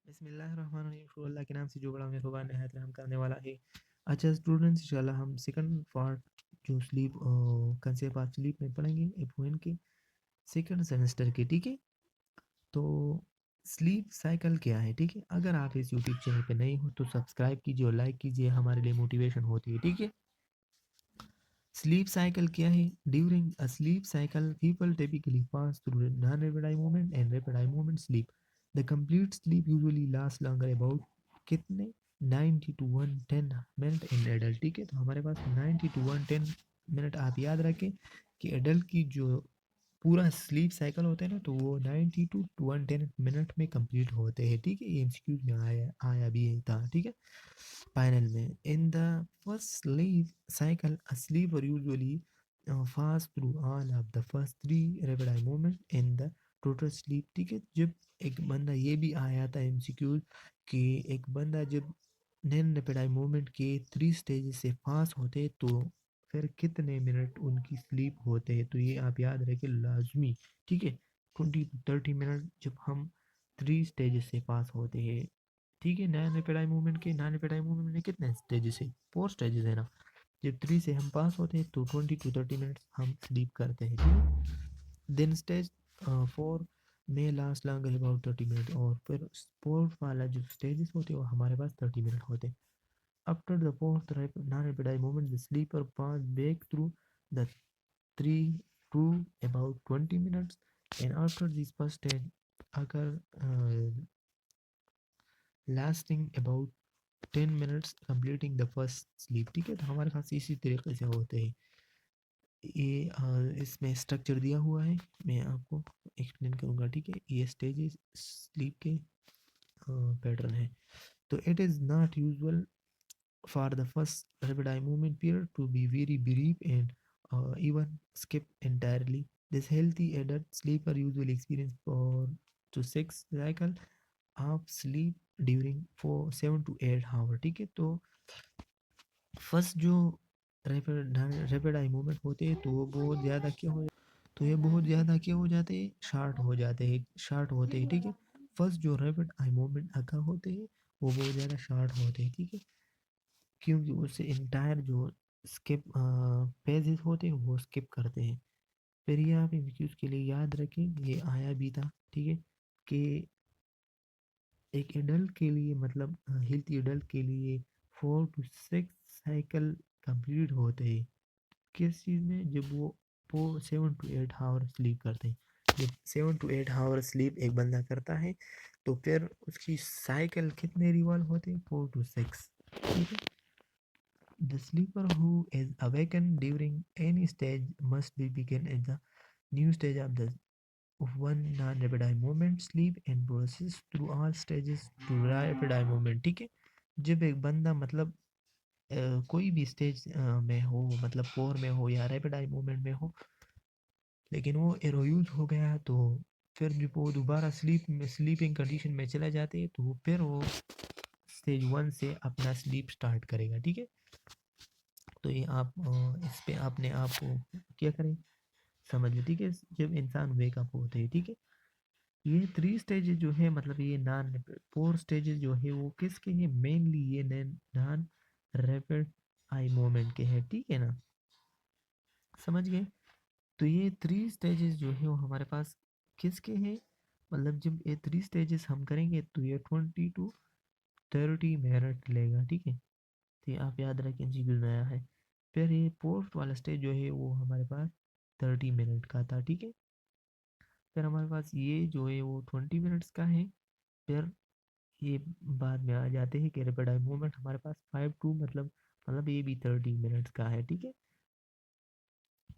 बिस्मिल्लाहिर्रहमानिर्रहीम। शुरू अल्लाह के नाम से जो बड़ा मेहरबान नहायत रहम करने वाला है। अच्छा स्टूडेंट्स, इंशाल्लाह हम सेकंड पार्ट जो स्लीप कंसेप्ट ऑफ स्लीप में पढ़ेंगे एफ के सेकंड सेमेस्टर के। ठीक है, तो स्लीप साइकिल क्या है? ठीक है, अगर आप इस यूट्यूब चैनल पे नए हो तो सब्सक्राइब कीजिए और लाइक कीजिए, हमारे लिए मोटिवेशन होती है। ठीक है, स्लीप साइकिल क्या है? During a slip cycle people typically pass through non rapid eye movement and rapid eye movement sleep. The complete sleep usually last longer about कितने 90 टू 110 मिनट इन एडल्ट। ठीक है, तो हमारे पास 90 टू 110 मिनट आप याद रखें कि एडल्ट की जो पूरा स्लीप साइकिल होता है ना, तो वो 90 टू 110 मिनट में कंप्लीट होते हैं। ठीक है, ये एमसीक्यूज में आया आया भी था। ठीक है, पैनल में in the first sleep cycle a sleeper usually fast through all of the first three rapid eye movement in the total sleep. ठीक है, जब एक बंदा, ये भी आया था एमसीक्यूज कि एक बंदा जब नैन रैपिड आई मूवमेंट के 3 स्टेजेस से पास होते तो फिर कितने मिनट उनकी स्लीप होते हैं। तो ये आप याद रखें लाजमी। ठीक है, 20 to 30 मिनट जब हम 3 स्टेजेस से पास होते हैं। ठीक है, नया पेड़ाई मूवमेंट के नया पेड़ाई मूवमेंट में कितने स्टेजेस है? 4 स्टेजेस है ना। जब 3 से हम पास होते हैं तो 20 to 30 मिनट्स हम स्लीप करते हैं। ठीक है, देन स्टेज 4 में लास्ट लॉन्गर अबाउट 30 मिनट, और फिर फोर्थ वाला जो स्टेजेस होते हैं वो हमारे पास 30 मिनट होते हैं। After the fourth non rapid eye movement the sleeper pass back through the 3 to about 20 minutes, and after this first stage occur lasting about 10 minutes completing the first sleep. ठीक है, तो हमारे पास इसी तरीके से होते हैं। ये इसमें स्ट्रक्चर दिया हुआ है, मैं आपको एक्सप्लेन करूँगा। ठीक है, ये स्टेजेस स्लीप के पैटर्न है। तो it is not usual for the first rapid eye movement period to be very brief and even skip entirely. This healthy adult sleeper usually experience 4 to 6 cycle of sleep during 4 7 to 8 hour। ठीक है, तो first जो rapid eye movement होते हैं तो वो बहुत ज़्यादा क्या हो, तो ये बहुत ज़्यादा क्या हो जाते हैं, शार्ट हो जाते हैं, शार्ट होते हैं। ठीक है, फर्स्ट जो रैपिड आई मूवमेंट अगर होते हैं वो बहुत ज़्यादा शार्ट होते हैं। ठीक है, क्योंकि उससे इंटायर जो स्किप पेजेस होते हैं वो स्किप करते हैं। फिर ये आप एमसीक्यूज के लिए याद रखें, ये आया भी था। ठीक है, कि एक एडल्ट के लिए, मतलब हेल्थी एडल्ट के लिए 4 to 6 साइकिल कंप्लीट होते हैं। किस चीज़ में? जब वो 7 to 8 आवर स्लीप करते हैं। जब 7 to 8 आवर स्लीप एक बंदा करता है तो फिर उसकी साइकिल कितने रिवॉल्व होते हैं? 4 to 6। ठीक है, the sleeper who is awaken during any stage must be begin at the new stage of the one non-rapid eye movement sleep and process through all stages to rapid eye movement। ठीक है, जब एक बंदा मतलब कोई भी stage में हो, मतलब 4 में हो या रैपिड आई मूवमेंट में हो, लेकिन वो एरोयूज हो गया तो फिर जब वो दोबारा स्लीपिंग कंडीशन में चला जाते हैं तो फिर वो स्टेज 1 से अपना स्लीप स्टार्ट करेगा। ठीक है, तो ये आप इस पे अपने आप को क्या करें, समझ लो। ठीक है, जब इंसान वेकअप होते हैं। ठीक है, ये 3 स्टेजेस जो है, मतलब ये नॉन 4 स्टेजेस जो है वो किसके हैं? मेनली ये नॉन रैपिड आई मूवमेंट के हैं। ठीक है ना, समझ गए? तो ये 3 स्टेजेस जो है वो हमारे पास किसके हैं? मतलब जब ये 3 स्टेजेस हम करेंगे तो ये 20 to 30 मिनट लेगा। ठीक है, तो ये आप याद रखें, जी बनाया है। फिर ये फोर्थ वाला स्टेज जो है वो हमारे पास 30 मिनट का था। ठीक है, फिर हमारे पास ये जो है वो 20 मिनट्स का है। फिर ये बाद में आ जाते हैं कि रैपिड आई मूवमेंट हमारे पास 5 to मतलब ये भी 30 मिनट्स का है। ठीक है,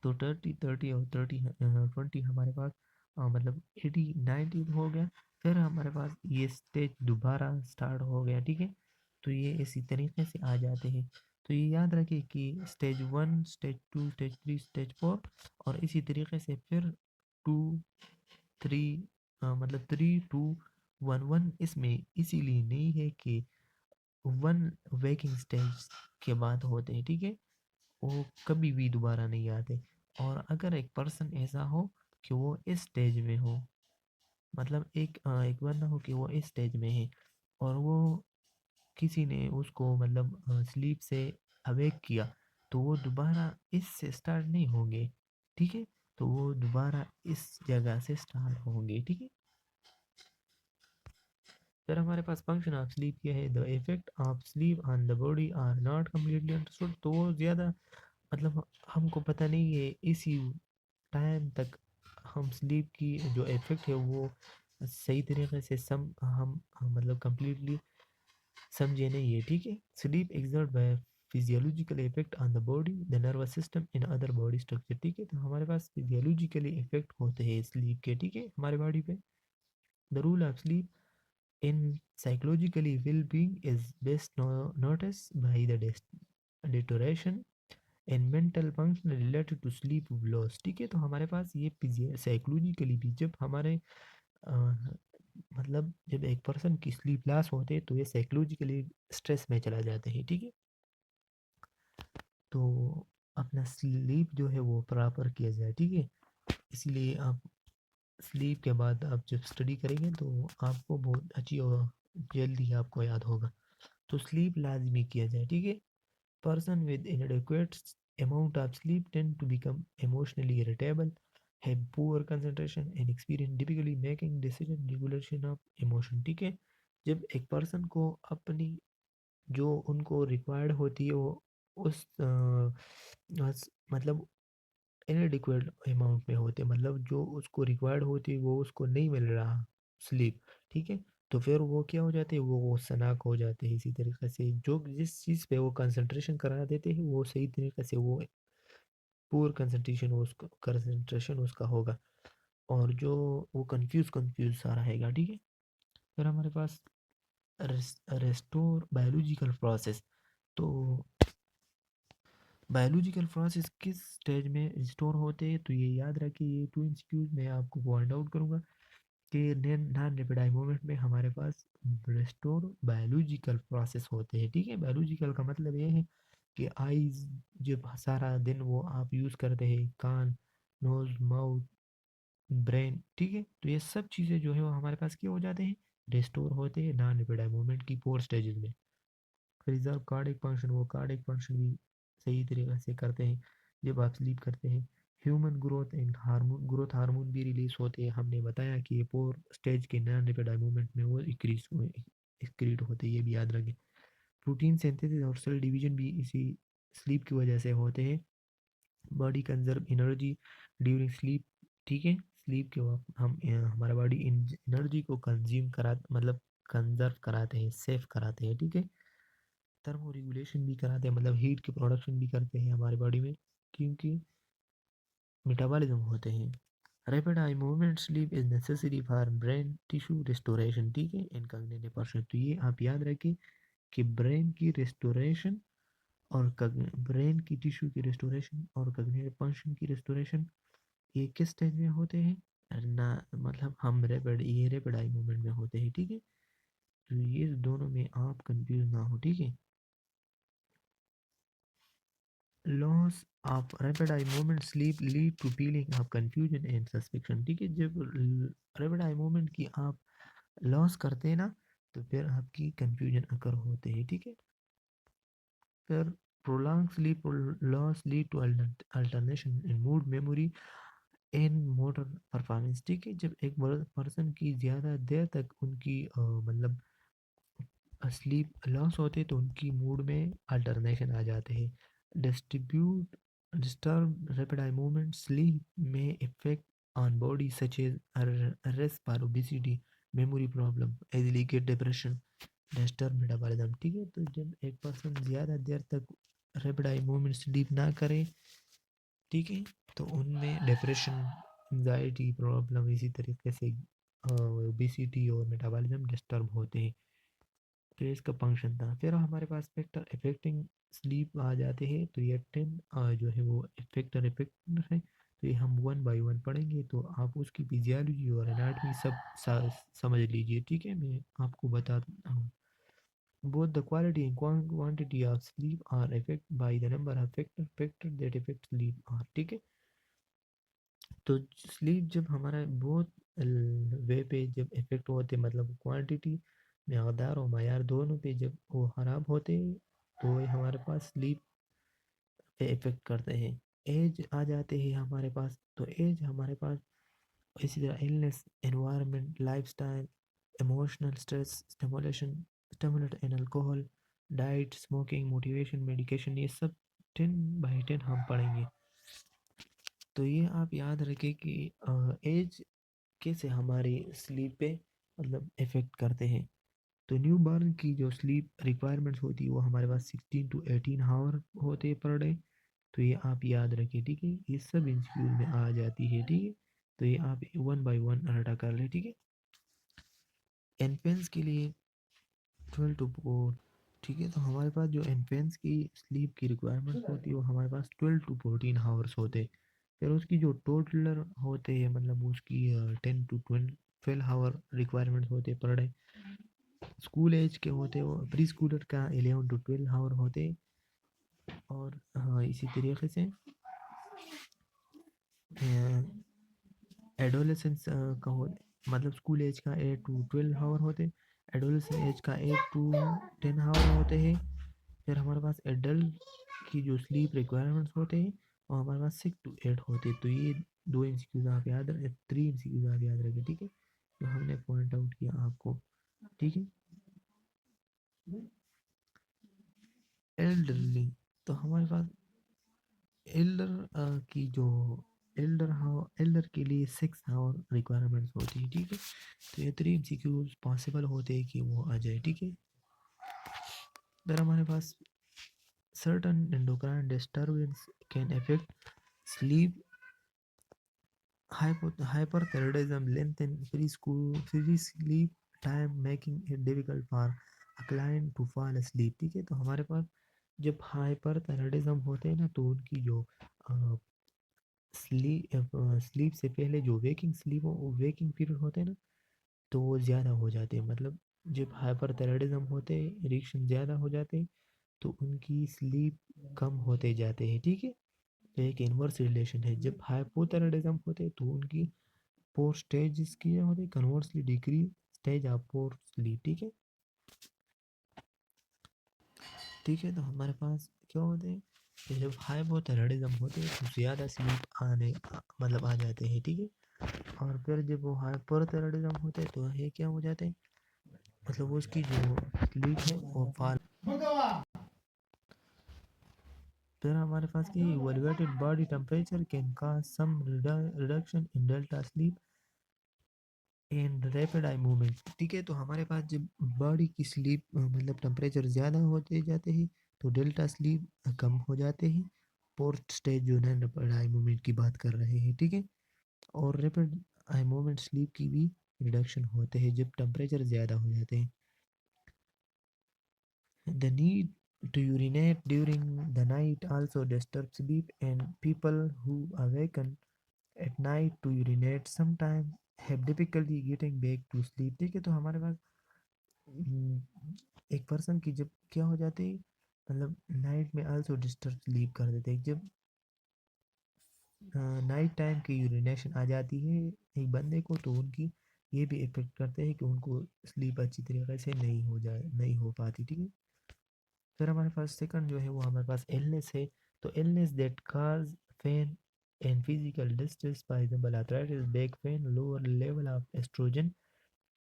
तो 30 30 और 20 हमारे पास मतलब 80 90 हो गया। फिर हमारे पास ये स्टेज दोबारा स्टार्ट हो गया। ठीक है, तो ये इसी तरीके से आ जाते हैं। तो ये याद रखिए कि स्टेज 1 स्टेज 2 स्टेज 3 स्टेज 4, और इसी तरीके से फिर 2 3 मतलब 3 2 1 1 इसमें इसीलिए नहीं है कि 1 वेकिंग स्टेज के बाद होते हैं। ठीक है, वो कभी भी दोबारा नहीं आते। और अगर एक पर्सन ऐसा हो कि वो इस स्टेज में हो, मतलब एक बंदा हो कि वो इस स्टेज में है और वो किसी ने उसको मतलब स्लीप से अवेक किया, तो वो दोबारा इससे स्टार्ट नहीं होंगे, ठीक है? तो वो दोबारा इस जगह से स्टार्ट होंगे, ठीक है? फिर हमारे पास फंक्शन ऑफ स्लीप क्या है? The effect of sleep on the body are not completely understood. तो वो ज़्यादा मतलब हमको पता नहीं है इसी टाइम तक हम स्लीप की जो इफेक्ट है वो सही तरीके से हम मतलब कंप्लीटली समझे नहीं है, ठीक है? Sleep exert by physiological effect on the body, the nervous system in other body structure, ठीक है? तो हमारे पास फिजियोलॉजिकली इफेक्ट होते हैं स्लीप के, ठीक है, हमारे बॉडी पे। The rule of sleep in psychologically well-being is best noticed by the deterioration in mental function related to sleep loss, ठीक है? तो हमारे पास ये साइकोलॉजिकली भी जब हमारे मतलब जब एक पर्सन की स्लीप लॉस होते हैं तो ये साइकोलॉजिकली स्ट्रेस में चला जाते हैं, ठीक है? तो अपना स्लीप जो है वो प्रॉपर किया जाए, ठीक है? इसीलिए आप स्लीप के बाद आप जब स्टडी करेंगे तो आपको बहुत अच्छी और जल्दी आपको याद होगा। तो स्लीप लाजमी किया जाए, ठीक है? Person with inadequate amount of sleep tend to become emotionally irritable, have poor concentration and experience difficulty making decision regulation of emotion, ठीक है? जब एक पर्सन को अपनी जो उनको रिक्वायर्ड होती है वो उस मतलब इनएडिक्वेट अमाउंट में होते, मतलब जो उसको रिक्वायर्ड होती है वो उसको नहीं मिल रहा स्लीप, ठीक है? तो फिर वो क्या हो जाते हैं, वो सनाक हो जाते हैं। इसी तरीके से जो जिस चीज़ पे वो कंसंट्रेशन करा देते हैं वो सही तरीके से वो पूर कंसंट्रेशन उसका होगा, और जो वो कंफ्यूज सा रहेगा, ठीक है? फिर हमारे पास रेस्टोर बायोलॉजिकल प्रोसेस। तो बायोलॉजिकल प्रोसेस किस स्टेज में रिस्टोर होते हैं? तो ये याद रखिए, ये टू इंस्टीट्यूट में आपको पॉइंट आउट करूंगा कि नॉन रैपिड आई मूवमेंट में हमारे पास रिस्टोर बायोलॉजिकल प्रोसेस होते हैं, ठीक है? बायोलॉजिकल का मतलब ये है कि आईज जब सारा दिन वो आप यूज़ करते हैं, कान, नोज, माउथ, ब्रेन, ठीक है? तो ये सब चीज़ें जो है वो हमारे पास क्या हो जाते हैं, रिस्टोर होते हैं नॉन रैपिड आई मूवमेंट की 4 स्टेजेस में। रिजर्व कार्डिक फंक्शन, वो कार्डिक फंक्शन भी सही तरीके से करते हैं जब आप स्लीप करते हैं। Human growth and hormone, growth hormone भी रिलीज होते हैं। हमने बताया कि ये 4 स्टेज के नॉन रैपिड आई मूवमेंट में वो एक्रीट होते हैं, ये भी याद रखें। प्रोटीन सिंथेसिस और सेल डिवीजन भी इसी स्लीप की वजह से होते हैं। Body conserve energy during sleep, ठीक है? स्लीप के वक्त हमारा बॉडी एनर्जी को कंज्यूम करा मतलब कंजर्व कराते हैं, सेव कराते हैं, ठीक है? थर्मो रेगुलेशन भी कराते हैं, मतलब हीट की प्रोडक्शन भी करते हैं हमारे बॉडी में, क्योंकि मेटाबॉलिज्म होते हैं। Rapid eye movement sleep is necessary for brain tissue restoration, ठीक है, इन कॉग्निटिव फंक्शन। तो ये आप याद रखें कि ब्रेन की रिस्टोरेशन और ब्रेन की टिश्यू की रिस्टोरेशन और कॉग्निटिव फंक्शन की रिस्टोरेशन ये किस स्टेज में होते हैं? ना मतलब हम रैपिड आई मूवमेंट में होते हैं, ठीक है? तो ये दोनों में आप कंफ्यूज ना हो, ठीक है? Loss of rapid eye movement sleep lead to feeling of confusion and suspicion, ठीक है? जब रैपिड आई मूवमेंट की आप लॉस करते हैं ना, तो फिर आपकी कंफ्यूजन अकर होते हैं, ठीक है? फिर prolonged sleep loss lead to alternation in mood, memory and motor performance, ठीक है? जब एक पर्सन की ज़्यादा देर तक उनकी मतलब स्लीप लॉस होते तो उनकी मूड में अल्टरनेशन आ जाते हैं। Distribute disturb rapid eye movement sleep में effect on body such as rest for obesity, memory problem, एजिलिकेट डिप्रेशन, डिस्टर्ब मेटाबॉलिज्म, ठीक है? तो जब एक पर्सन ज़्यादा देर तक रैपिड आई मूवमेंट स्लीप ना करे, ठीक है, तो उनमें डिप्रेशन, एंजाइटी प्रॉब्लम, इसी तरीके से ओबेसिटी और मेटाबॉलिज्म डिस्टर्ब होते हैं। तो ये इसका फंक्शन था। फिर हमारे पास फैक्टर इफेक्टिंग स्लीप आ जाते हैं, तो ये 10 जो है वो फैक्टर इफेक्ट है। तो ये हम वन बाय वन पढ़ेंगे, तो आप उसकी फिजियोलॉजी और एनाटॉमी सब समझ लीजिए, ठीक है? मैं आपको बताता हूँ। Both the quality and quantity of sleep are affected by the number of factor that affect sleep are, ठीक है? तो स्लीप जब हमारा बहुत वे पे जब इफेक्ट होते मतलब क्वांटिटी मकदार और मायार दोनों पे जब वो ख़राब होते तो ये हमारे पास स्लीप पे इफ़ेक्ट करते हैं। एज आ जाते हैं हमारे पास, तो एज हमारे पास इसी तरह illness, environment, lifestyle, emotional stress, stimulate and alcohol, diet, smoking, motivation, medication, ये सब 10/10 हम पढ़ेंगे। तो ये आप याद रखें कि एज कैसे हमारी स्लीप पे मतलब इफ़ेक्ट करते हैं। तो न्यू बॉर्न की जो स्लीप रिक्वायरमेंट्स होती है वो हमारे पास 16 to 18 आवर होते हैं पर डे। तो ये आप याद रखिए, ठीक है, ये सब इंस्टीट्यूट में आ जाती है, ठीक है। तो ये आप 1 by 1 रटा कर ले, ठीक है। इन्फेंट्स के लिए 12 to 4, ठीक है। तो हमारे पास जो इन्फेंट्स की स्लीप की रिक्वायरमेंट होती है वो हमारे पास 12 to 14 आवर्स होते हैं। फिर उसकी जो टोटलर होते हैं मतलब उसकी 10 to 12 आवर रिक्वायरमेंट होते हैं पर डे। स्कूल एज के होते हैं वो प्री स्कूलर का 11 to 12 आवर होते हैं। और हाँ इसी तरीके से एडोलेसेंस का हो मतलब स्कूल एज का 8 to 12 आवर होते हैं। एडोलेसेंस एज का 8 to 10 आवर होते हैं। फिर हमारे पास एडल्ट की जो स्लीप रिक्वायरमेंट्स होते हैं वो हमारे पास 6 to 8 होते हैं। तो ये 2 MCQs आप याद रखें, 3 MCQs आप याद रखें, ठीक है, तो हमने पॉइंट आउट किया आपको, ठीक है। एल्डरली, तो हमारे पास एल्डर की जो एल्डर के लिए 6 आवर रिक्वायरमेंट्स होती है, ठीक है। तो ये 3 MCQs पॉसिबल होते हैं कि वो आ जाए, ठीक है। फिर हमारे पास certain endocrine disturbance can affect sleep, hyperthyroidism, lengthen free sleep time, making it difficult for a client to fall asleep, ठीक है। तो हमारे पास जब हाइपरथायराइडिज्म होते हैं ना तो उनकी जो स्लीप से पहले जो वेकिंग पीरियड होते हैं ना तो वो ज़्यादा हो जाते हैं। मतलब जब हाइपरथायराइडिज्म होते हैं, इरेक्शन ज़्यादा हो जाते हैं तो उनकी स्लीप कम होते जाते हैं, ठीक है। तो एक इन्वर्स रिलेशन है, जब हाइपोथायराइडिज्म होते हैं तो उनकी फोर स्टेज की होती है, conversely decrease stage of pore sleep, ठीक है। ठीक है, तो हमारे पास क्या होते हैं कि जब हाइपोथायराइडिज्म होते हैं तो ज़्यादा स्लीप मतलब आ जाते हैं, ठीक है। और फिर जब वो हाइपरथायराइडिज्म होते हैं तो ये क्या हो जाते हैं मतलब उसकी जो स्लीप है वो फॉल। फिर हमारे पास की elevated body temperature can cause some reduction in delta sleep and rapid eye movement, ठीक है। तो हमारे पास जब बॉडी की स्लीप मतलब टेम्परेचर ज़्यादा होते जाते हैं तो डेल्टा स्लीप कम हो जाते हैं। फोर्थ स्टेज जो है रैपिड आई मूवमेंट की बात कर रहे हैं, ठीक है। और रैपिड आई मूवमेंट स्लीप की भी रिडक्शन होते हैं जब टेम्परेचर ज़्यादा हो जाते हैं। The need to urinate during the night also disturbs sleep, and people who awaken at night to urinate sometimes have difficulty getting back to sleep, ठीक है। तो हमारे पास एक पर्सन की जब क्या हो जाती है मतलब नाइट में आल्सो डिस्टर्ब स्लीप कर देते हैं। जब नाइट टाइम की यूरिनेशन आ जाती है एक बंदे को तो उनकी ये भी इफेक्ट करते हैं कि उनको स्लीप अच्छी तरीके से नहीं हो पाती, ठीक है। फिर हमारे पास सेकंड जो है वो हमारे पास इलनेस है। तो illness that cause pain and physical distress, for example arthritis, back pain, lower level of oestrogen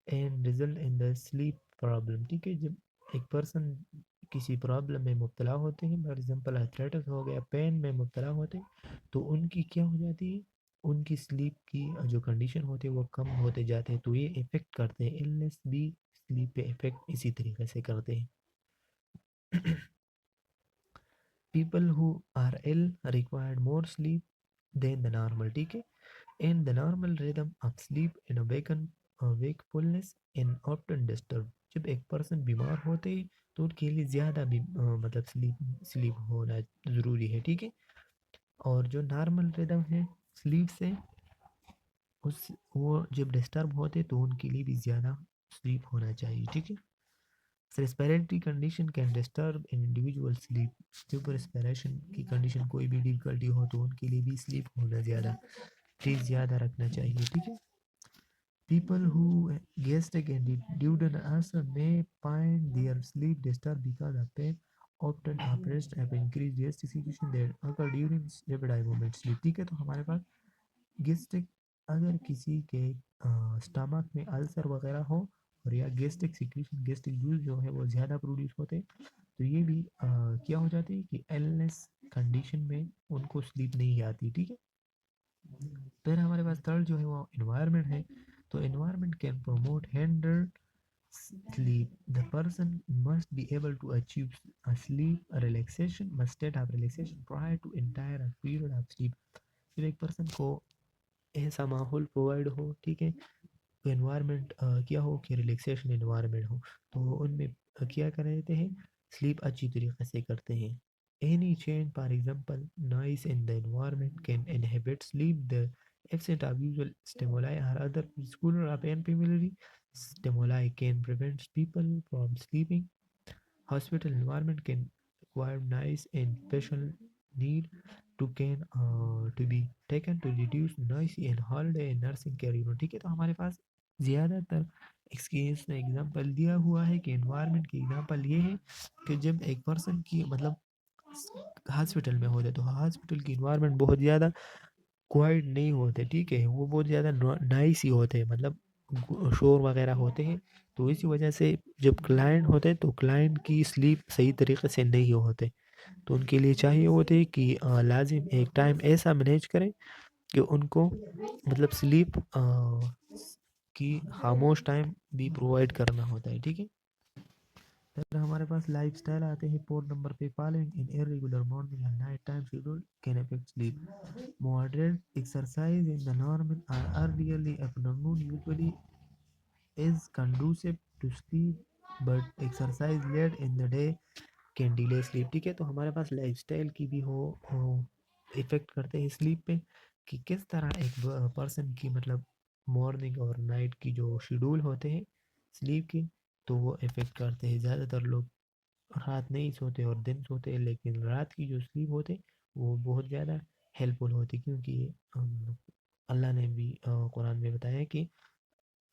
and result in the sleep problem, ठीक है। जब एक पर्सन किसी प्रॉब्लम में मुब्तला होते हैं, फॉर एग्जांपल आर्थराइटिस हो गया, पेन में मुब्तला होते हैं तो उनकी क्या हो जाती है, उनकी स्लीप की जो कंडीशन होती है वो कम होते जाते हैं। तो ये इफेक्ट करते हैं, इलनेस भी स्लीप पे इफेक्ट इसी तरीके से करते हैं। People who are ill required more sleep than the normal, ठीक है। And the normal rhythm of sleep and wakefulness and often disturbed, जब एक पर्सन बीमार होते हैं तो उनके लिए ज़्यादा भी मतलब स्लीप होना ज़रूरी है, ठीक है। और जो नॉर्मल रिदम है स्लीप से उस वो जब डिस्टर्ब होते तो उनके लिए भी ज़्यादा स्लीप होना चाहिए, ठीक है। Respiratory condition can disturb in individual sleep, जब रेस्पिरेशन की कंडीशन कोई भी डिफिकल्टी हो तो उनके लिए भी स्लीप होना ज़्यादा ज़्यादा रखना चाहिए, ठीक है। People who gastric and duodenal ulcer may find their sleep disturbed because of pain often oppressed have increased gastric secretion that occur during rapid eye movement sleep। ठीक है, तो हमारे पास गेस्ट्रिक अगर किसी के स्टमक में अल्सर वगैरह हो और या गेस्ट्रिक सिक्रीशन गेस्ट्रिक जूस जो है वो ज़्यादा प्रोड्यूस होते हैं तो ये भी क्या हो जाती है कि एलनेस कंडीशन में उनको स्लीप नहीं आती। ठीक है, फिर हमारे पास थर्ड जो है वो इन्वायरमेंट है। तो environment can promote handle sleep. The person must be able to achieve a sleep a relaxation must state of relaxation prior to entire period of sleep। फिर एक पर्सन को ऐसा माहौल प्रोवाइड हो, ठीक है, एनवायरनमेंट क्या हो कि रिलैक्सेशन एनवायरनमेंट हो, तो उनमें क्या कर देते हैं, स्लीप अच्छी तरीके से करते हैं। Any change for example noise in the environment can inhibit sleep. The absence of usual stimuli or other school or unfamiliar stimuli can prevent people from sleeping। Hospital environment can require noise and special need to be taken to reduce noise in holiday and nursing care unit। ठीक है, तो हमारे पास ज़्यादातर experience में example दिया हुआ है कि एनवायरनमेंट की एग्जांपल ये है कि जब एक पर्सन की मतलब हॉस्पिटल में होते तो हॉस्पिटल की इन्वायरमेंट बहुत ज़्यादा क्वाइट नहीं होते, ठीक है, वो बहुत ज़्यादा नाइस ही होते हैं, मतलब शोर वगैरह होते हैं। तो इसी वजह से जब क्लाइंट होते तो क्लाइंट की स्लीप सही तरीके से नहीं होते, तो उनके लिए चाहिए होते कि लाजिम एक टाइम ऐसा मैनेज करें कि उनको मतलब स्लीप की खामोश टाइम भी प्रोवाइड करना होता है। ठीक है, फिर हमारे पास लाइफ स्टाइल आते हैं 4 नंबर पे। Following in irregular morning and night time schedule can affect sleep. Moderate exercise in the normal और early afternoon usually is conducive to sleep but exercise late in the day can delay sleep. ठीक है, तो हमारे पास lifestyle की भी हो effect करते हैं स्लीप पे कि किस तरह एक पर्सन की मतलब मॉर्निंग और नाइट की जो शेड्यूल होते हैं स्लीप के, तो वो इफ़ेक्ट करते हैं। ज़्यादातर लोग रात नहीं सोते और दिन सोते हैं, लेकिन रात की जो स्लीप होते वो बहुत ज़्यादा हेल्पफुल होती, क्योंकि अल्लाह ने भी कुरान में बताया कि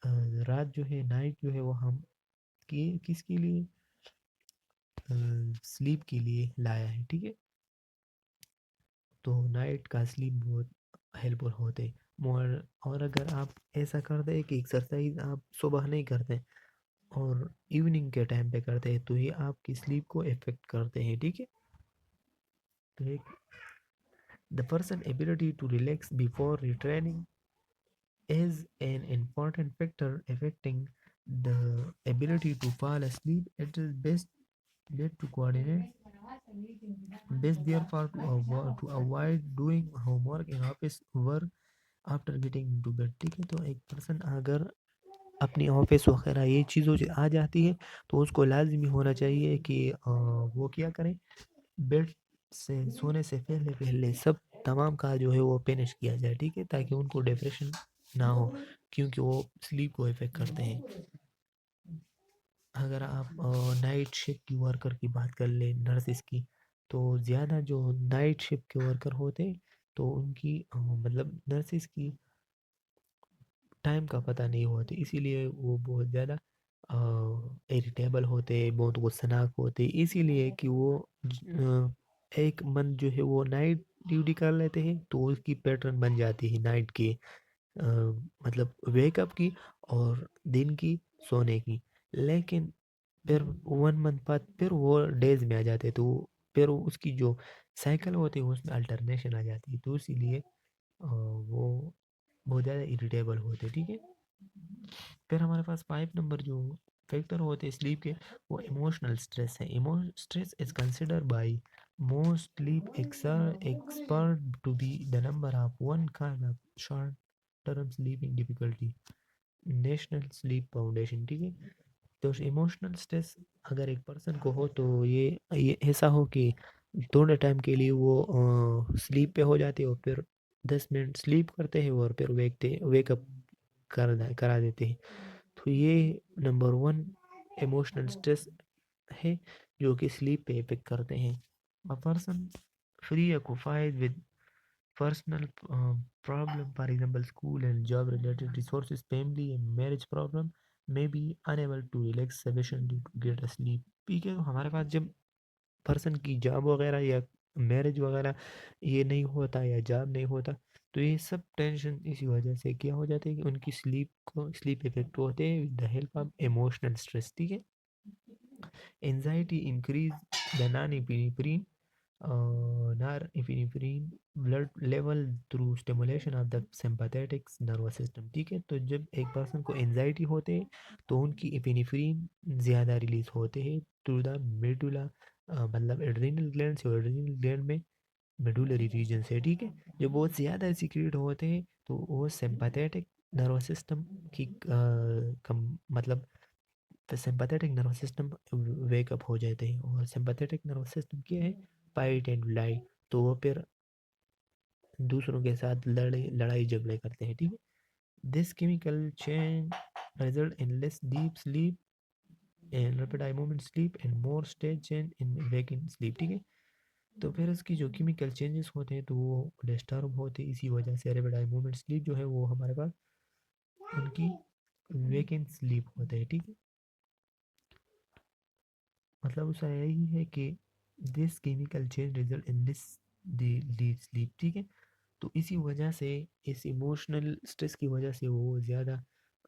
रात जो है नाइट जो है वो हम किसके लिए स्लीप के लिए लाया है। ठीक है, तो नाइट का स्लीप बहुत हेल्पफुल होते मोर। और अगर आप ऐसा करते हैं कि एक्सरसाइज आप सुबह नहीं करते और इवनिंग के टाइम पे करते हैं तो ये आपकी स्लीप को इफेक्ट करते हैं। ठीक है, तो एक the person ability to relax before retraining is an important factor affecting the ability to fall asleep। It is best need to coordinate best therefore to avoid doing homework and office work after getting into bed. ठीक है, तो एक person अगर अपनी office वगैरह ये चीज़ों से आ जाती है तो उसको लाजमी होना चाहिए कि वो क्या करें, बेड से सोने से पहले पहले सब तमाम का जो है वो फिनिश किया जाए। ठीक है, ताकि उनको डिप्रेशन ना हो, क्योंकि वो स्लीप को इफेक्ट करते हैं। अगर आप नाइट शिफ्ट की वर्कर की बात कर लें नर्सिस की, तो ज़्यादा जो नाइट शिफ्ट के वर्कर होते हैं तो उनकी मतलब नर्सिस की टाइम का पता नहीं होता, इसीलिए वो बहुत ज़्यादा इरिटेबल होते, बहुत गुस्सनाक होते, इसीलिए कि वो एक मंथ जो है वो नाइट ड्यूटी कर लेते हैं तो उसकी पैटर्न बन जाती है नाइट की मतलब वेकअप की और दिन की सोने की। लेकिन फिर 1 मंथ बाद फिर वो डेज़ में आ जाते हैं, तो फिर उसकी जो साइकिल होती है उसमें अल्टरनेशन आ जाती है, तो इसीलिए वो बहुत ज़्यादा इरिटेबल होते। ठीक है, फिर हमारे पास 5 नंबर जो फैक्टर होते हैं स्लीप के, वो इमोशनल स्ट्रेस है। Emotional stress is consider by most sleep expert to be the number of one kind of short term sleeping difficulty national sleep foundation. ठीक है, तो इमोशनल स्ट्रेस अगर एक पर्सन को हो तो ये ऐसा हो कि थोड़े टाइम के लिए वो स्लीप पे हो जाते हैं और फिर 10 मिनट स्लीप करते हैं और फिर वेकअप करा देते हैं, तो ये नंबर 1 इमोशनल स्ट्रेस है जो कि स्लीप पे इफेक्ट करते हैं। A person free occupied with personal problem, for example school and job related resources, family and marriage problem, may be unable to relax sufficiently to get a sleep। ठीक है, हमारे पास जब पर्सन की job वगैरह या marriage वगैरह ये नहीं होता या जॉब नहीं होता, तो ये सब टेंशन इसी वजह से क्या हो जाते हैं कि उनकी स्लीप इफेक्ट होते हैं with the help of emotional stress. ठीक है, anxiety increase the norepinephrine blood level through stimulation of the sympathetic nervous system. ठीक है, तो जब एक पर्सन को एंजाइटी होते हैं तो उनकी एपिनेफ्रिन ज़्यादा रिलीज होते हैं थ्रू द मेडुला, मतलब एड्रिनल ग्लैंड से, एड्रिनल ग्लैंड में मेडुलरी रीजन से। ठीक है, जब बहुत ज़्यादा सीक्रेट होते हैं तो वो सिंपैथेटिक नर्वस सिस्टम की कम मतलब सिंपैथेटिक नर्वस सिस्टम वेकअप हो जाते हैं। और सिंपैथेटिक नर्वस सिस्टम क्या है, फाइट एंड लाइट, तो वो फिर दूसरों के साथ लड़ाई झगड़े करते हैं। ठीक है, this chemical change result in less deep sleep and rapid eye movement sleep and more stage change in waking sleep. ठीक है, तो फिर उसकी जो केमिकल चेंजेस होते हैं तो वो डिस्टर्ब होते हैं, इसी वजह से रैपिड आई मूवमेंट स्लीप जो है वो हमारे पास उनकी वेकिंग स्लीप होते हैं। ठीक है, मतलब उसका यही है कि this chemical change result in this deep sleep. ठीक है, तो इसी वजह से इस इमोशनल स्ट्रेस की वजह से वो ज़्यादा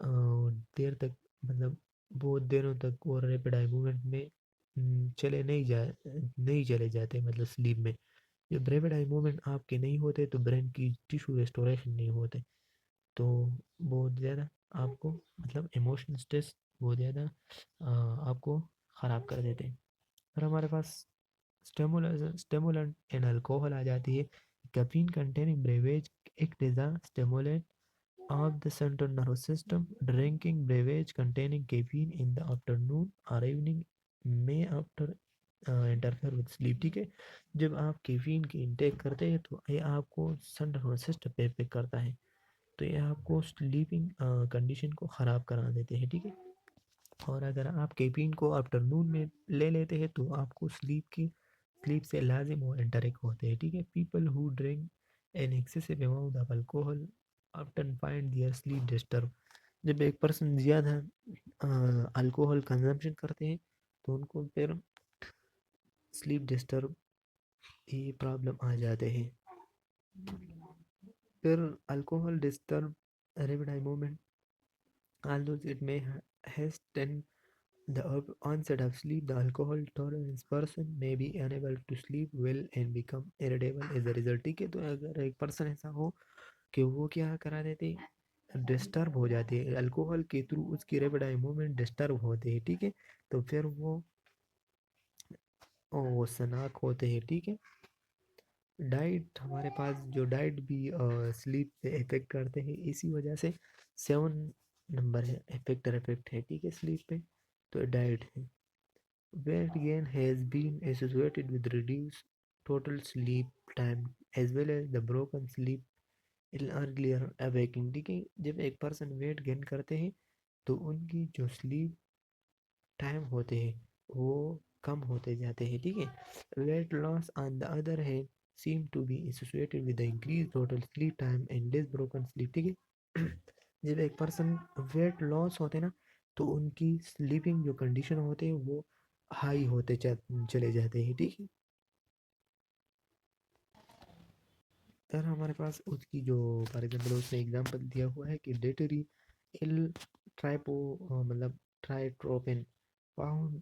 देर तक, मतलब बहुत देरों तक वो रैपिड आई मूवमेंट में नहीं चले जाते, मतलब स्लीप में। जब रैपिड आई मूवमेंट आपके नहीं होते तो ब्रेन की टिश्यू रेस्टोरेशन नहीं होते, तो बहुत ज़्यादा आपको, मतलब इमोशनल स्ट्रेस बहुत ज़्यादा आपको ख़राब कर देते हैं। फिर हमारे पास स्टिमुलेंट इन अल्कोहल आ जाती है। Caffeine containing beverage act as a stimulant of the central nervous system. Drinking beverage containing caffeine in the afternoon or evening may after interfere with sleep. ठीक है, जब आप कैफीन की इंटेक करते हैं तो ये आपको सेंट्रल नर्वस सिस्टम पे इफेक्ट करता है, तो ये आपको स्लीपिंग कंडीशन को ख़राब करा देते हैं। ठीक है, और अगर आप कैफीन को आफ्टरनून में ले लेते हैं तो आपको स्लीप से लाजिम वो इंटरेक्ट होते हैं। ठीक है, people who drink an excessive amount of alcohol often find there sleep disturb. जब एक पर्सन ज़्यादा अल्कोहल कंजम्पशन करते हैं तो उनको फिर स्लीप डिस्टर्ब ये प्रॉब्लम आ जाते हैं। फिर alcohol disturb rapid eye movement, although it may hasten the onset of sleep, the alcohol tolerance person may be unable to sleep well and become irritable as a result। ठीक है, तो अगर एक person ऐसा हो कि वो क्या करा देते, डिस्टर्ब हो जाते हैं अल्कोहल के थ्रू, उसकी रैपिड आई मूवमेंट डिस्टर्ब होते हैं। ठीक है, तो फिर वो सनाक होते हैं। ठीक है, डाइट, हमारे पास जो डाइट भी स्लीप पे इफेक्ट करते हैं, इसी वजह से 7 नंबर है इफेक्ट है। ठीक है, स्लीप पे, तो डाइट है। Weight gain has been associated with reduced total sleep time as well as the broken sleep in earlier awakening। ठीक है, जब एक पर्सन वेट गेन करते हैं तो उनकी जो स्लीप टाइम होते हैं वो कम होते जाते हैं। ठीक है, weight loss on the other hand seem to be associated with the increased total sleep time and less broken sleep। ठीक है, जब एक पर्सन वेट लॉस होते हैं ना तो उनकी स्लीपिंग जो कंडीशन होते हैं वो हाई होते चले जाते हैं। ठीक है, सर हमारे पास उसकी जो फॉर एग्जाम्पल उसने एग्जांपल दिया हुआ है कि डेटरी इल ट्राइपो मतलब ट्राइट्रोपिन फाउंड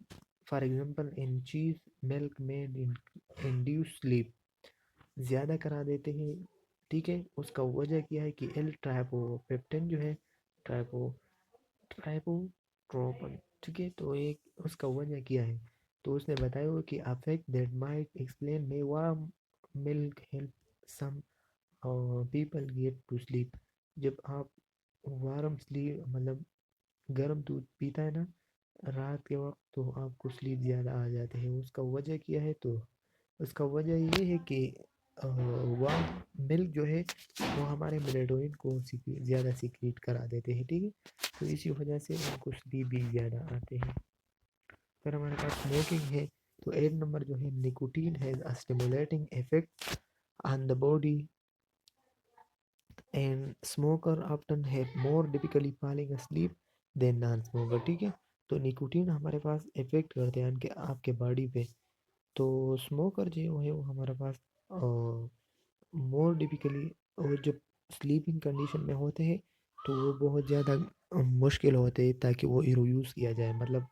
फॉर एग्जांपल इन चीज milk made in induce sleep, ज़्यादा करा देते हैं। ठीक है, उसका वजह क्या है कि एल ट्राइपोपेप्टिन जो है, ट्राइपो ट्राइपोट्रोपन। ठीक है, तो एक उसका वजह क्या है, तो उसने बताया हुआ कि affect that might explain may warm milk help some people get to sleep. जब आप वार्म स्लीप मतलब गर्म दूध पीता है ना रात के वक्त तो आपको स्लीप ज़्यादा आ जाते हैं। उसका वजह क्या है, तो उसका वजह ये है कि वार्म मिल्क जो है वो हमारे मेलेटोनिन को ज़्यादा सीक्रेट करा देते हैं। ठीक है, तो इसी वजह से उनको स्लीप भी ज़्यादा आते हैं। फिर हमारे पास स्मोकिंग है, तो 8 नंबर जो है nicotine has a stimulating effect on the body and smoker often have more difficulty falling asleep than non smoker, ठीक है। तो निकोटीन हमारे पास इफेक्ट करते हैं उनके आपके बॉडी पे। तो स्मोकर जो है वो हमारे पास मोर डिफिकली, और जब स्लीपिंग कंडीशन में होते हैं तो वो बहुत ज़्यादा मुश्किल होते हैं ताकि वो यूज़ किया जाए, मतलब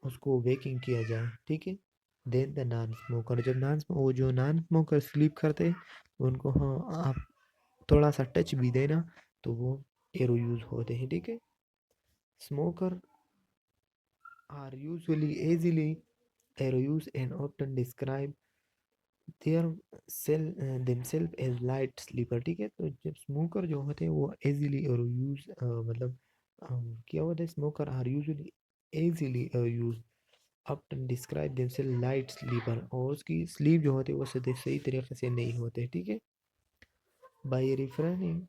उसको वेकिंग किया जाए, ठीक है। देन द नॉन स्मोकर, जब वो जो नॉन स्मोकर स्लीप करते हैं उनको, हाँ, आप थोड़ा सा टच भी देना तो वो एरो यूज़ होते हैं, ठीक है। Smoker are usually easily arouse and often describe their self themselves as light sleeper, ठीक है। तो जब स्मोकर जो होते हैं वो easily और यूज मतलब क्या होता है, smoker are usually easily use often describe themselves light sleeper, और उसकी स्लीप जो होती है वो सही तरीके से नहीं होते, ठीक है। By refraining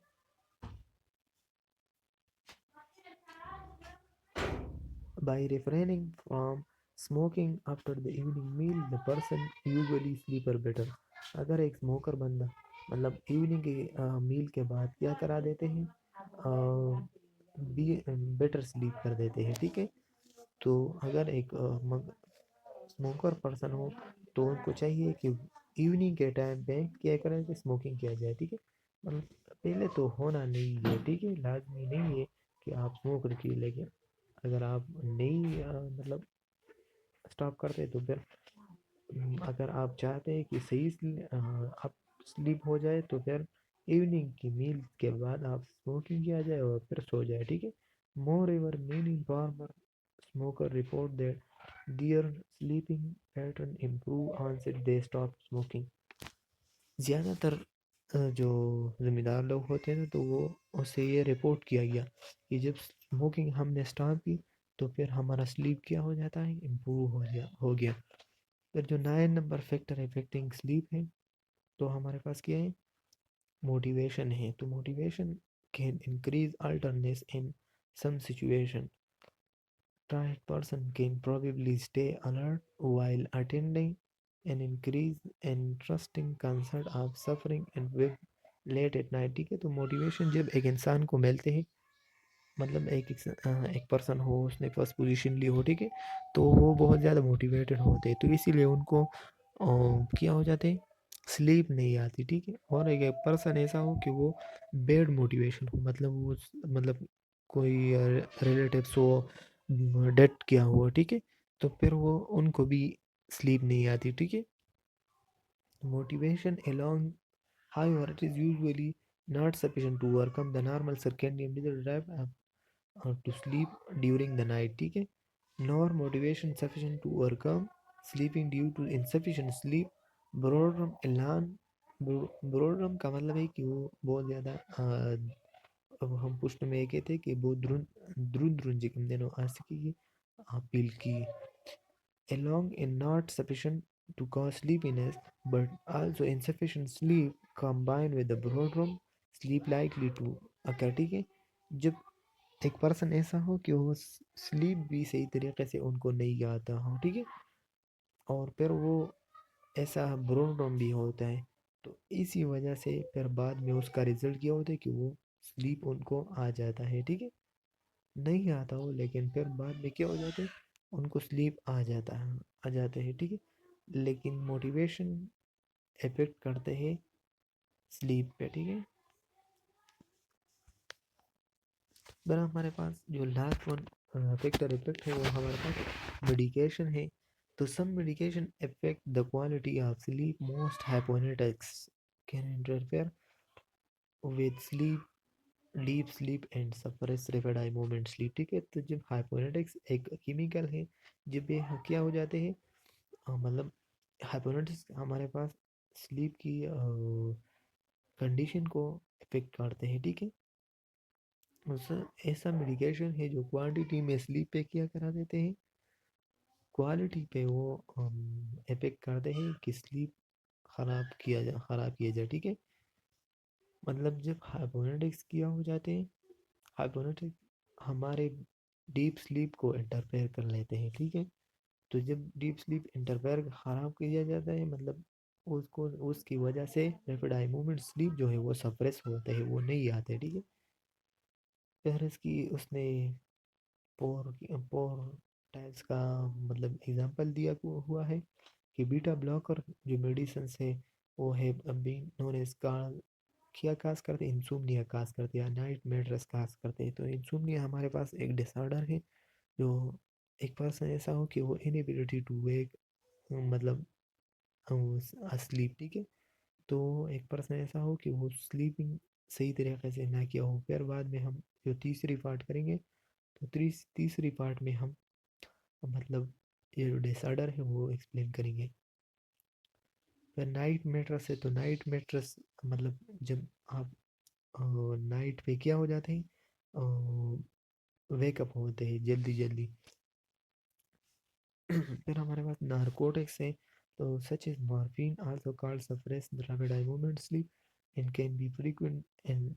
By refraining from smoking after the evening meal, the person usually sleep better. अगर एक स्मोकर बंदा मतलब इवनिंग के मील के बाद क्या करा देते हैं, बेटर स्लीप कर देते हैं, ठीक है। तो अगर एक स्मोकर पर्सन हो तो उनको चाहिए कि इवनिंग के टाइम पे क्या करें कि स्मोकिंग किया जाए, ठीक है। मतलब पहले तो होना नहीं है, ठीक है, लाजमी नहीं है कि आप स्मोक रखिए, लेकिन अगर आप नहीं मतलब स्टॉप करते तो फिर अगर आप चाहते हैं कि आप स्लीप हो जाए तो फिर इवनिंग की मील के बाद आप स्मोकिंग किया जाए और फिर सो जाए, ठीक है। Moreover meaning former smoker report that their sleeping pattern improve once they stop smoking. ज़्यादातर जो ज़िम्मेदार लोग होते हैं ना तो वो उससे ये रिपोर्ट किया गया कि जब स्मोकिंग हमने स्टॉप की तो फिर हमारा स्लीप क्या हो जाता है, इम्प्रूव हो गया। फिर जो 9 नंबर फैक्टर इफेक्टिंग स्लीप है, तो हमारे पास क्या है, मोटिवेशन है। तो motivation can increase alertness in some situation, tired person can probably stay alert while attending an increase in trusting concert of suffering and with late at night, ठीक है। तो मोटिवेशन जब एक इंसान को मिलते हैं, मतलब एक पर्सन हो उसने फर्स्ट पोजीशन ली हो, ठीक है, तो वो बहुत ज़्यादा मोटिवेटेड होते हैं, तो इसीलिए उनको क्या हो जाते हैं, स्लीप नहीं आती, ठीक है। और एक पर्सन ऐसा हो कि वो बेड मोटिवेशन हो, मतलब वो मतलब कोई रिलेटिव्स हो डेथ किया हुआ, ठीक है, तो फिर वो उनको भी स्लीप नहीं आती, ठीक है। Motivation along, however, it is usually not sufficient to overcome the normal circadian rhythm drive to sleep during the night, ठीक है। nor motivation sufficient to overcome sleeping due to insufficient sleep। boredom एलान, boredom का मतलब है कि वो बहुत ज़्यादा अब हम पुष्ट में ये कहते हैं कि वो द्रुन देनो आशिकी की अपील की along in not sufficient to cause sleepiness, but also insufficient sleep combined with the boredom sleep likely to occur, ठीक है। जब एक पर्सन ऐसा हो कि वो स्लीप भी सही तरीके से उनको नहीं आता हो, ठीक है, और फिर वो ऐसा बोरडम भी होता है, तो इसी वजह से फिर बाद में उसका रिजल्ट क्या होता है कि वो स्लीप उनको आ जाता है, ठीक है। नहीं आता हो लेकिन फिर बाद में क्या हो जाता है, उनको स्लीप आ जाते हैं, ठीक है। लेकिन मोटिवेशन इफेक्ट करते हैं स्लीप पे, ठीक है। अगर हमारे पास जो लास्ट वन फैक्टर इफेक्ट है वो हमारे पास मेडिकेशन है। तो some medication affect the quality of sleep, most hypnotics can interfere with sleep, deep sleep and suppress rapid eye movement sleep, ठीक है। तो जब हाइपोनेटिक्स एक केमिकल है, जब ये क्या हो जाते हैं, मतलब हाइपोनेटिक्स हमारे पास स्लीप की कंडीशन को इफेक्ट करते हैं, ठीक है। उस ऐसा मेडिकेशन है जो क्वांटिटी में स्लीप पे क्या करा देते हैं, क्वालिटी पे वो इफेक्ट करते हैं कि स्लीप ख़राब किया जाए, ठीक है। मतलब जब हाइपोनेटिक्स किया हो जाते हैं, हाइपोनेटिक हमारे डीप स्लीप को इंटरफेयर कर लेते हैं, ठीक है। तो जब डीप स्लीप इंटरफेयर ख़राब किया जाता है, मतलब उसको उसकी वजह से रैपिड आई मूवमेंट स्लीप जो है वो सप्रेस होते हैं, वो नहीं आते, ठीक है। फिर इसकी उसने पोर टाइल्स का मतलब एग्जांपल दिया हुआ है कि बीटा ब्लॉकर जो मेडिसिन है वो है बीइंग नोन एज क्या काज करते हैं, इंसोम्निया काज करते हैं या नाइट मेडरेस काज करते हैं। तो इंसोम्निया हमारे पास एक डिसऑर्डर है जो एक पर्सन ऐसा हो कि वो इनएबिलिटी टू वेक मतलब स्लीप, ठीक है। तो एक पर्सन ऐसा हो कि वो स्लीपिंग सही तरीके से ना किया हो। फिर बाद में हम जो तीसरी पार्ट करेंगे तो तीसरी पार्ट में हम मतलब ये जो डिसऑर्डर है वो एक्सप्लेन करेंगे। फिर नाइट मेट्रस है, तो नाइट मेट्रस मतलब जब आप नाइट पे क्या हो जाते हैं, वेकअप होते हैं जल्दी जल्दी। फिर हमारे पास नारकोटिक्स है, तो such is morphine also called suppress the rapid eye movement sleep and can be frequent and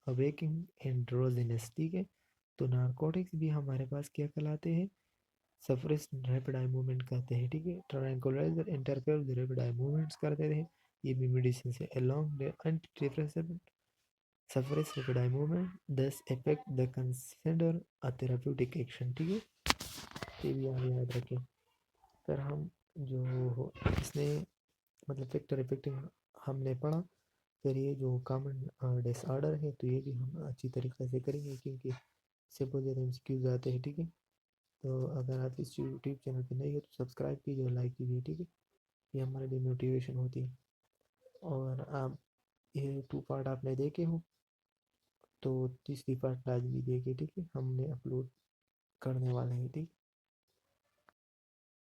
awakening and drowsiness, ठीक है। तो नारकोटिक्स भी हमारे पास क्या कहलाते हैं, सफरेस रैपिड आई मूवमेंट कहते हैं, ठीक है। Tranquilliser interfere the rapid eye movements करते थे, ये भी मेडिसिन से along the antidepressant suppress rapid eye movement thus affect the consider a therapeutic action, ठीक है। ये भी आप याद रखें। फिर हम जो इसने मतलब फैक्टर इफेक्टिंग हमने पढ़ा। फिर ये जो कॉमन डिसऑर्डर है तो ये भी हम अच्छी तरीके से करेंगे क्योंकि इससे बहुत ज़्यादा एमसीक्यूज आते हैं, ठीक है। तो अगर आप इस यूट्यूब चैनल पे नए हो तो सब्सक्राइब कीजिए और लाइक कीजिए, ठीक है। ये हमारे लिए मोटिवेशन होती है। और आप ये 2 पार्ट आपने देखे हो तो तीसरी पार्ट आज भी देखिए, ठीक है। हमने अपलोड करने वाले हैं, ठीक।